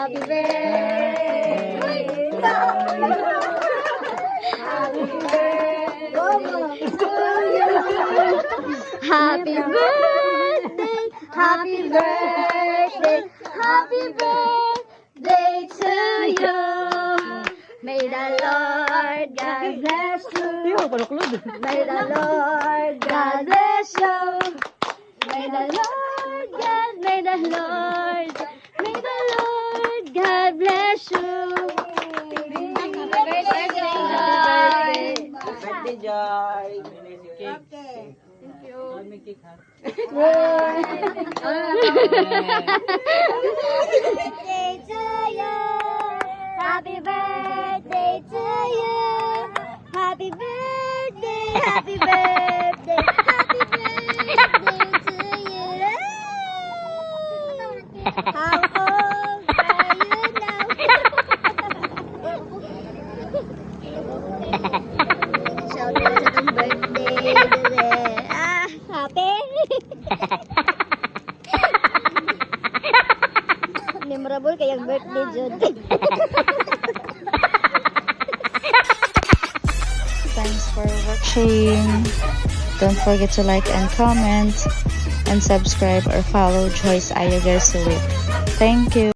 Happy birthday to you. Happy birthday to you. Happy birthday, happy birthday, happy birthday to you. May the Lord God bless you. May the Lord God bless you. May the Lord God, may the Lord God bless you. Happy birthday, Joy. Birthday, Joy. Okay. Thank you. May cake, ha? Birthday to you. Happy birthday to you. Happy birthday, happy birthday, happy birthday to you. How old are you now? Shout out sa tong birthday. Happy? Memorable kayang birthday, Jud. Thanks for watching. Don't forget to like and comment and subscribe or follow Joyce Ayagar Sulit. Thank you.